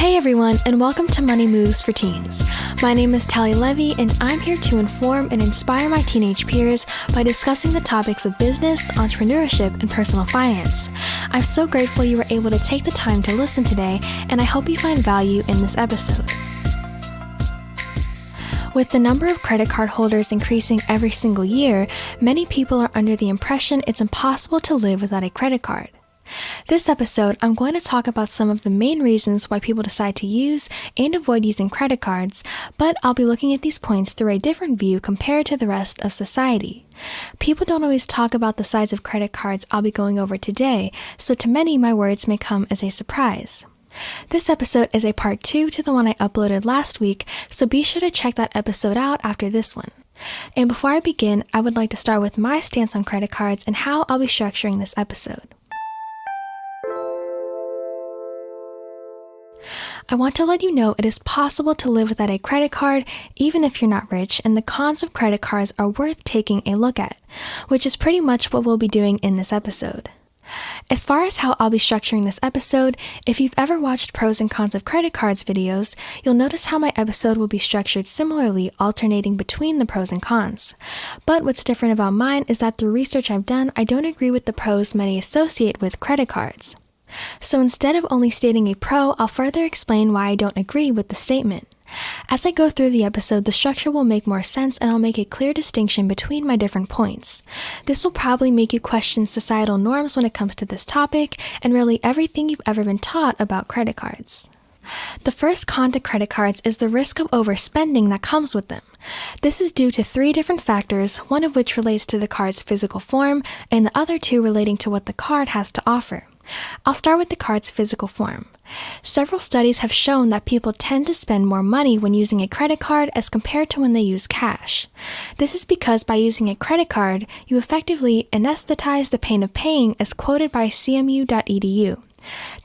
Hey everyone, and welcome to Money Moves for Teens. My name is Tally Levy, and I'm here to inform and inspire my teenage peers by discussing the topics of business, entrepreneurship, and personal finance. I'm so grateful you were able to take the time to listen today, and I hope you find value in this episode. With the number of credit card holders increasing every single year, many people are under the impression it's impossible to live without a credit card. This episode, I'm going to talk about some of the main reasons why people decide to use and avoid using credit cards, but I'll be looking at these points through a different view compared to the rest of society. People don't always talk about the size of credit cards I'll be going over today, so to many my words may come as a surprise. This episode is a part 2 to the one I uploaded last week, so be sure to check that episode out after this one. And before I begin, I would like to start with my stance on credit cards and how I'll be structuring this episode. I want to let you know it is possible to live without a credit card even if you're not rich, and the cons of credit cards are worth taking a look at, which is pretty much what we'll be doing in this episode. As far as how I'll be structuring this episode, if you've ever watched pros and cons of credit cards videos, you'll notice how my episode will be structured similarly, alternating between the pros and cons. But what's different about mine is that through research I've done, I don't agree with the pros many associate with credit cards. So instead of only stating a pro, I'll further explain why I don't agree with the statement. As I go through the episode, the structure will make more sense and I'll make a clear distinction between my different points. This will probably make you question societal norms when it comes to this topic and really everything you've ever been taught about credit cards. The first con to credit cards is the risk of overspending that comes with them. This is due to 3 different factors, one of which relates to the card's physical form and the other 2 relating to what the card has to offer. I'll start with the card's physical form. Several studies have shown that people tend to spend more money when using a credit card as compared to when they use cash. This is because by using a credit card, you effectively anesthetize the pain of paying as quoted by cmu.edu.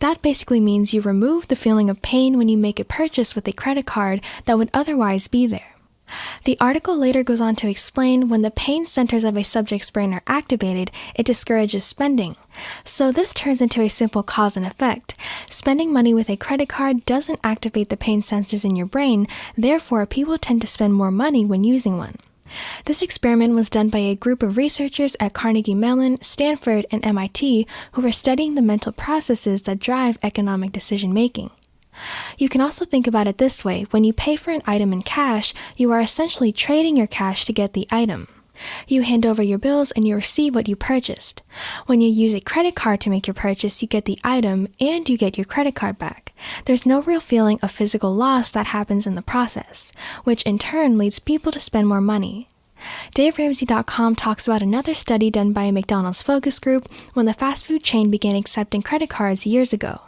That basically means you remove the feeling of pain when you make a purchase with a credit card that would otherwise be there. The article later goes on to explain when the pain centers of a subject's brain are activated, it discourages spending. So this turns into a simple cause and effect. Spending money with a credit card doesn't activate the pain sensors in your brain, therefore people tend to spend more money when using one. This experiment was done by a group of researchers at Carnegie Mellon, Stanford, and MIT who were studying the mental processes that drive economic decision-making. You can also think about it this way: when you pay for an item in cash, you are essentially trading your cash to get the item. You hand over your bills and you receive what you purchased. When you use a credit card to make your purchase, you get the item and you get your credit card back. There's no real feeling of physical loss that happens in the process, which in turn leads people to spend more money. DaveRamsey.com talks about another study done by a McDonald's focus group when the fast food chain began accepting credit cards years ago.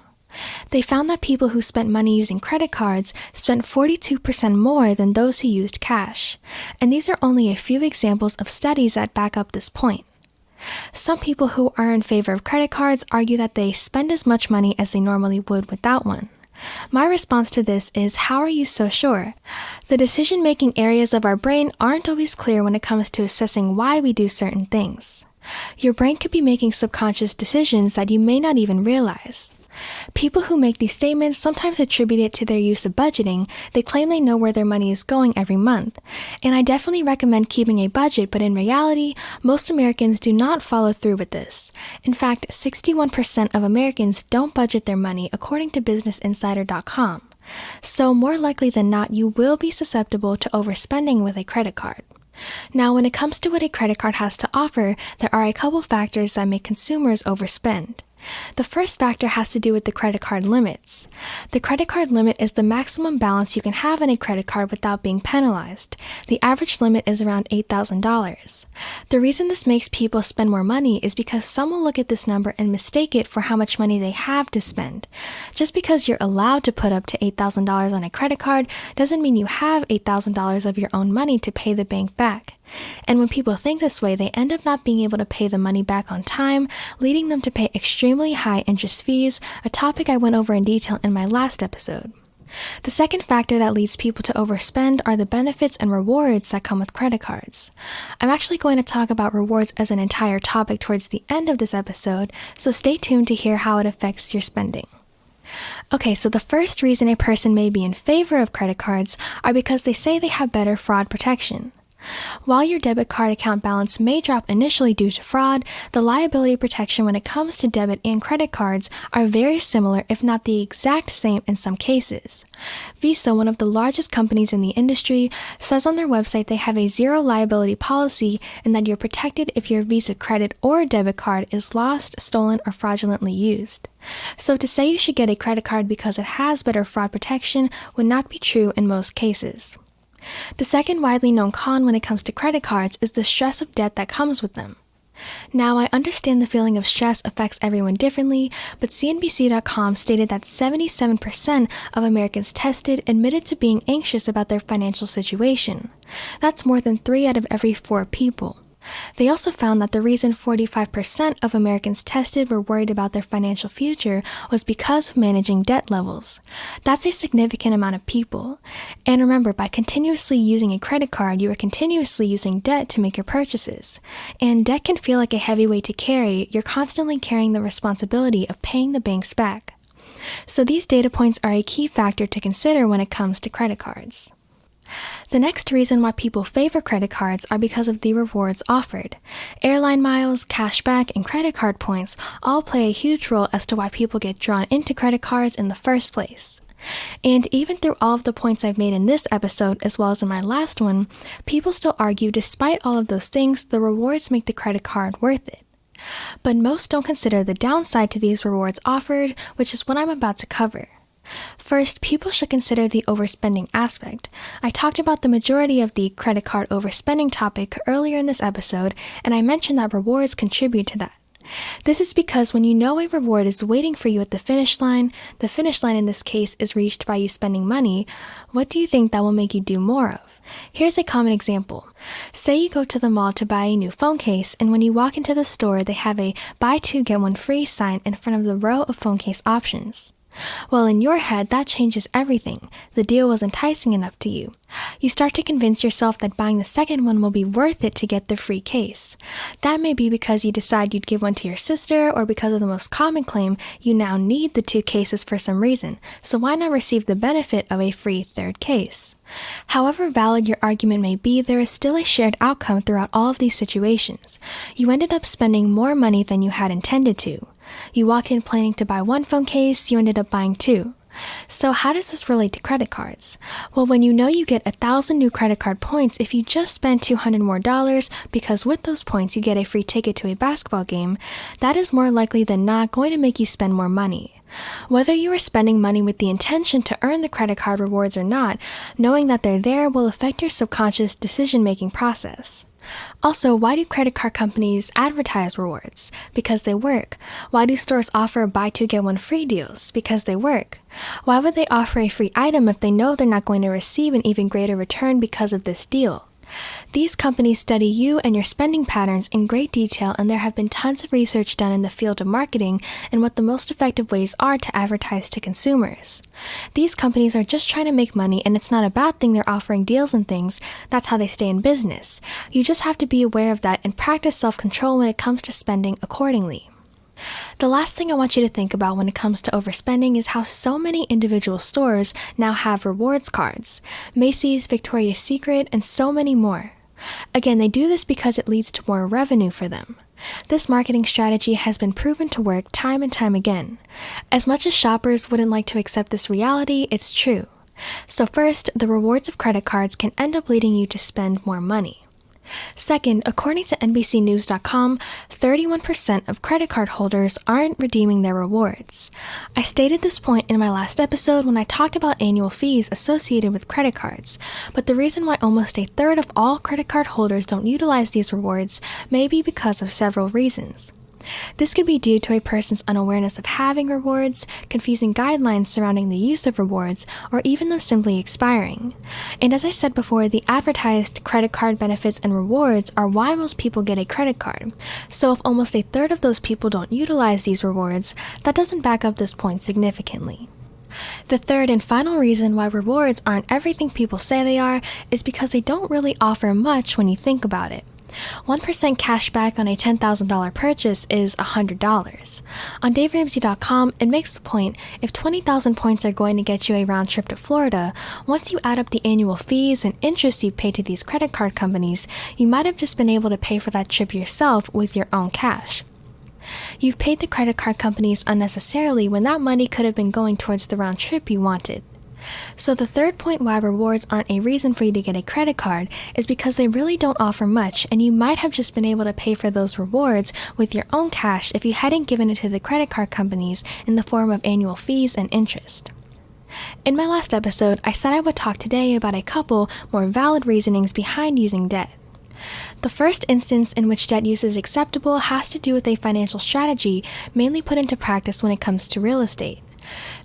They found that people who spent money using credit cards spent 42% more than those who used cash. And these are only a few examples of studies that back up this point. Some people who are in favor of credit cards argue that they spend as much money as they normally would without one. My response to this is, how are you so sure? The decision-making areas of our brain aren't always clear when it comes to assessing why we do certain things. Your brain could be making subconscious decisions that you may not even realize. People who make these statements sometimes attribute it to their use of budgeting. They claim they know where their money is going every month. And I definitely recommend keeping a budget, but in reality, most Americans do not follow through with this. In fact, 61% of Americans don't budget their money, according to BusinessInsider.com. So more likely than not, you will be susceptible to overspending with a credit card. Now, when it comes to what a credit card has to offer, there are a couple factors that make consumers overspend. The first factor has to do with the credit card limits. The credit card limit is the maximum balance you can have in a credit card without being penalized. The average limit is around $8,000. The reason this makes people spend more money is because some will look at this number and mistake it for how much money they have to spend. Just because you're allowed to put up to $8,000 on a credit card doesn't mean you have $8,000 of your own money to pay the bank back. And when people think this way, they end up not being able to pay the money back on time, leading them to pay extremely high interest fees, a topic I went over in detail in my last episode. The second factor that leads people to overspend are the benefits and rewards that come with credit cards. I'm actually going to talk about rewards as an entire topic towards the end of this episode, so stay tuned to hear how it affects your spending. Okay, so the first reason a person may be in favor of credit cards are because they say they have better fraud protection. While your debit card account balance may drop initially due to fraud, the liability protection when it comes to debit and credit cards are very similar, if not the exact same in some cases. Visa, one of the largest companies in the industry, says on their website they have a zero liability policy and that you're protected if your Visa credit or debit card is lost, stolen, or fraudulently used. So to say you should get a credit card because it has better fraud protection would not be true in most cases. The second widely known con when it comes to credit cards is the stress of debt that comes with them. Now, I understand the feeling of stress affects everyone differently, but CNBC.com stated that 77% of Americans tested admitted to being anxious about their financial situation. That's more than 3 out of every 4 people. They also found that the reason 45% of Americans tested were worried about their financial future was because of managing debt levels. That's a significant amount of people. And remember, by continuously using a credit card, you are continuously using debt to make your purchases. And debt can feel like a heavy weight to carry. You're constantly carrying the responsibility of paying the banks back. So these data points are a key factor to consider when it comes to credit cards. The next reason why people favor credit cards are because of the rewards offered. Airline miles, cashback, and credit card points all play a huge role as to why people get drawn into credit cards in the first place. And even through all of the points I've made in this episode, as well as in my last one, people still argue despite all of those things, the rewards make the credit card worth it. But most don't consider the downside to these rewards offered, which is what I'm about to cover. First, people should consider the overspending aspect. I talked about the majority of the credit card overspending topic earlier in this episode, and I mentioned that rewards contribute to that. This is because when you know a reward is waiting for you at the finish line in this case is reached by you spending money, what do you think that will make you do more of? Here's a common example. Say you go to the mall to buy a new phone case, and when you walk into the store, they have a buy 2 get 1 free sign in front of the row of phone case options. Well, in your head, that changes everything. The deal was enticing enough to you. You start to convince yourself that buying the second one will be worth it to get the free case. That may be because you decide you'd give one to your sister, or because of the most common claim, you now need the 2 cases for some reason, so why not receive the benefit of a free 3rd case? However valid your argument may be, there is still a shared outcome throughout all of these situations. You ended up spending more money than you had intended to. You walked in planning to buy 1 phone case, you ended up buying 2. So how does this relate to credit cards? Well, when you know you get 1,000 new credit card points if you just spend $200 more, because with those points you get a free ticket to a basketball game, that is more likely than not going to make you spend more money. Whether you are spending money with the intention to earn the credit card rewards or not, knowing that they're there will affect your subconscious decision-making process. Also, why do credit card companies advertise rewards? Because they work. Why do stores offer buy 2 get 1 free deals? Because they work. Why would they offer a free item if they know they're not going to receive an even greater return because of this deal? These companies study you and your spending patterns in great detail, and there have been tons of research done in the field of marketing and what the most effective ways are to advertise to consumers. These companies are just trying to make money, and it's not a bad thing they're offering deals and things. That's how they stay in business. You just have to be aware of that and practice self-control when it comes to spending accordingly. The last thing I want you to think about when it comes to overspending is how so many individual stores now have rewards cards. Macy's, Victoria's Secret, and so many more. Again, they do this because it leads to more revenue for them. This marketing strategy has been proven to work time and time again. As much as shoppers wouldn't like to accept this reality, it's true. So first, the rewards of credit cards can end up leading you to spend more money. Second, according to NBCnews.com, 31% of credit card holders aren't redeeming their rewards. I stated this point in my last episode when I talked about annual fees associated with credit cards, but the reason why almost 1/3 of all credit card holders don't utilize these rewards may be because of several reasons. This could be due to a person's unawareness of having rewards, confusing guidelines surrounding the use of rewards, or even them simply expiring. And as I said before, the advertised credit card benefits and rewards are why most people get a credit card. So if almost 1/3 of those people don't utilize these rewards, that doesn't back up this point significantly. The third and final reason why rewards aren't everything people say they are is because they don't really offer much when you think about it. 1% cash back on a $10,000 purchase is $100. On DaveRamsey.com, it makes the point if 20,000 points are going to get you a round trip to Florida, once you add up the annual fees and interest you pay to these credit card companies, you might have just been able to pay for that trip yourself with your own cash. You've paid the credit card companies unnecessarily when that money could have been going towards the round trip you wanted. So the third point why rewards aren't a reason for you to get a credit card is because they really don't offer much, and you might have just been able to pay for those rewards with your own cash if you hadn't given it to the credit card companies in the form of annual fees and interest. In my last episode, I said I would talk today about a couple more valid reasonings behind using debt. The first instance in which debt use is acceptable has to do with a financial strategy mainly put into practice when it comes to real estate.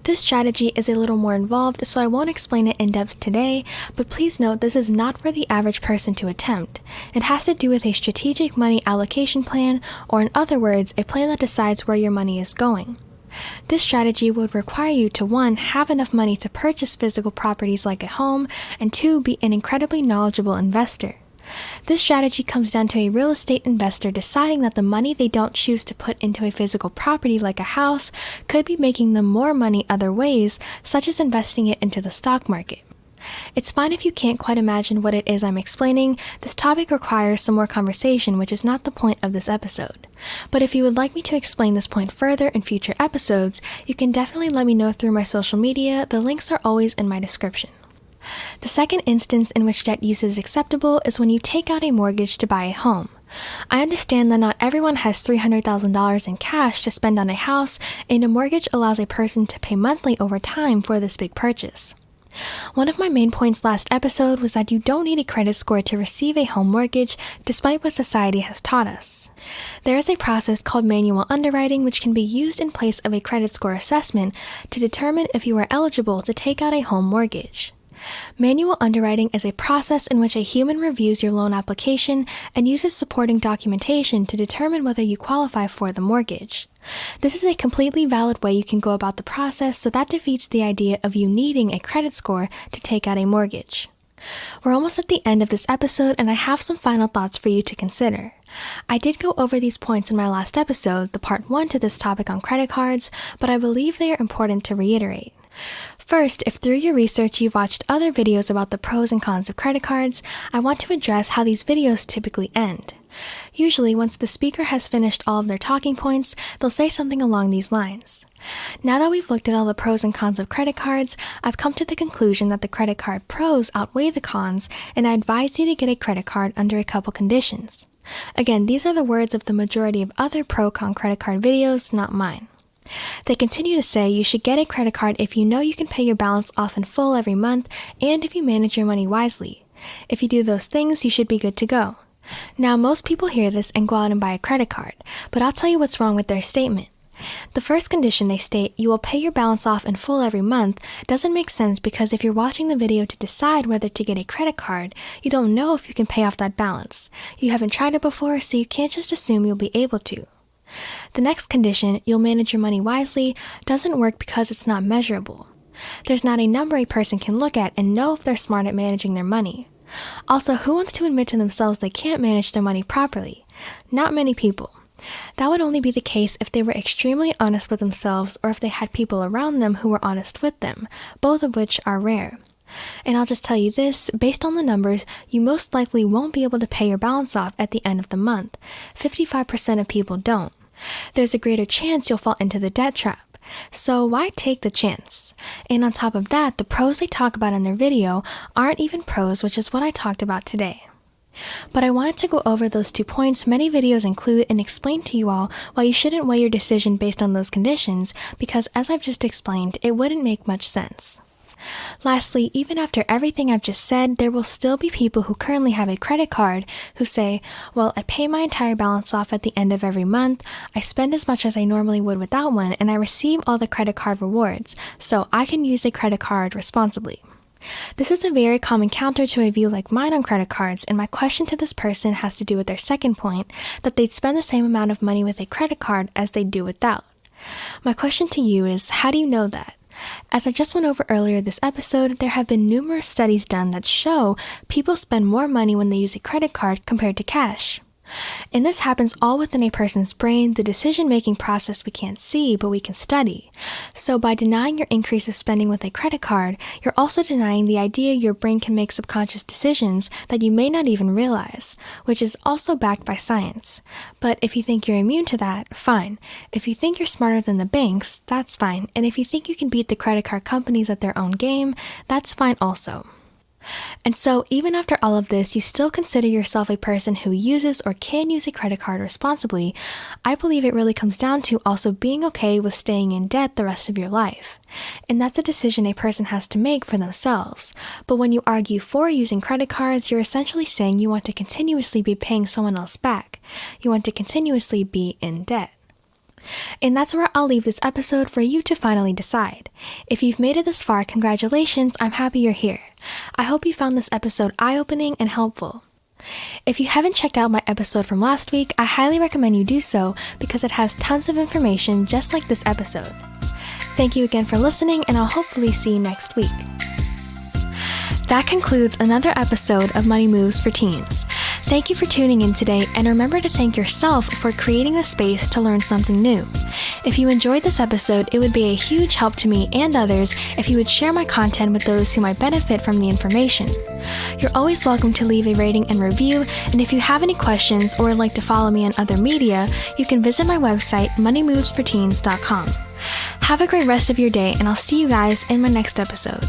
This strategy is a little more involved, so I won't explain it in depth today, but please note this is not for the average person to attempt. It has to do with a strategic money allocation plan, or in other words, a plan that decides where your money is going. This strategy would require you to 1. Have enough money to purchase physical properties like a home, and 2. Be an incredibly knowledgeable investor. This strategy comes down to a real estate investor deciding that the money they don't choose to put into a physical property like a house could be making them more money other ways, such as investing it into the stock market. It's fine if you can't quite imagine what it is I'm explaining. This topic requires some more conversation, which is not the point of this episode. But if you would like me to explain this point further in future episodes, you can definitely let me know through my social media. The links are always in my description. The second instance in which debt use is acceptable is when you take out a mortgage to buy a home. I understand that not everyone has $300,000 in cash to spend on a house, and a mortgage allows a person to pay monthly over time for this big purchase. One of my main points last episode was that you don't need a credit score to receive a home mortgage, despite what society has taught us. There is a process called manual underwriting which can be used in place of a credit score assessment to determine if you are eligible to take out a home mortgage. Manual underwriting is a process in which a human reviews your loan application and uses supporting documentation to determine whether you qualify for the mortgage. This is a completely valid way you can go about the process, so that defeats the idea of you needing a credit score to take out a mortgage. We're almost at the end of this episode, and I have some final thoughts for you to consider. I did go over these points in my last episode, the part 1 to this topic on credit cards, but I believe they are important to reiterate. First, if through your research you've watched other videos about the pros and cons of credit cards, I want to address how these videos typically end. Usually, once the speaker has finished all of their talking points, they'll say something along these lines. Now that we've looked at all the pros and cons of credit cards, I've come to the conclusion that the credit card pros outweigh the cons, and I advise you to get a credit card under a couple conditions. Again, these are the words of the majority of other pro-con credit card videos, not mine. They continue to say you should get a credit card if you know you can pay your balance off in full every month and if you manage your money wisely. If you do those things, you should be good to go. Now, most people hear this and go out and buy a credit card, but I'll tell you what's wrong with their statement. The first condition they state, you will pay your balance off in full every month, doesn't make sense because if you're watching the video to decide whether to get a credit card, you don't know if you can pay off that balance. You haven't tried it before, so you can't just assume you'll be able to. The next condition, you'll manage your money wisely, doesn't work because it's not measurable. There's not a number a person can look at and know if they're smart at managing their money. Also, who wants to admit to themselves they can't manage their money properly? Not many people. That would only be the case if they were extremely honest with themselves or if they had people around them who were honest with them, both of which are rare. And I'll just tell you this, based on the numbers, you most likely won't be able to pay your balance off at the end of the month. 55% of people don't. There's a greater chance you'll fall into the debt trap. So why take the chance? And on top of that, the pros they talk about in their video aren't even pros, which is what I talked about today. But I wanted to go over those 2 points many videos include and explain to you all why you shouldn't weigh your decision based on those conditions, because as I've just explained, it wouldn't make much sense. Lastly, even after everything I've just said, there will still be people who currently have a credit card who say, well, I pay my entire balance off at the end of every month, I spend as much as I normally would without one, and I receive all the credit card rewards, so I can use a credit card responsibly. This is a very common counter to a view like mine on credit cards, and my question to this person has to do with their second point, that they'd spend the same amount of money with a credit card as they do without. My question to you is, how do you know that? As I just went over earlier this episode, there have been numerous studies done that show people spend more money when they use a credit card compared to cash. And this happens all within a person's brain, the decision-making process we can't see, but we can study. So by denying your increase of spending with a credit card, you're also denying the idea your brain can make subconscious decisions that you may not even realize, which is also backed by science. But if you think you're immune to that, fine. If you think you're smarter than the banks, that's fine. And if you think you can beat the credit card companies at their own game, that's fine also. And so, even after all of this, you still consider yourself a person who uses or can use a credit card responsibly. I believe it really comes down to also being okay with staying in debt the rest of your life. And that's a decision a person has to make for themselves. But when you argue for using credit cards, you're essentially saying you want to continuously be paying someone else back. You want to continuously be in debt. And that's where I'll leave this episode for you to finally decide. If you've made it this far, congratulations, I'm happy you're here. I hope you found this episode eye-opening and helpful. If you haven't checked out my episode from last week, I highly recommend you do so because it has tons of information just like this episode. Thank you again for listening, and I'll hopefully see you next week. That concludes another episode of Money Moves for Teens. Thank you for tuning in today, and remember to thank yourself for creating the space to learn something new. If you enjoyed this episode, it would be a huge help to me and others if you would share my content with those who might benefit from the information. You're always welcome to leave a rating and review, and if you have any questions or would like to follow me on other media, you can visit my website, moneymovesforteens.com. Have a great rest of your day, and I'll see you guys in my next episode.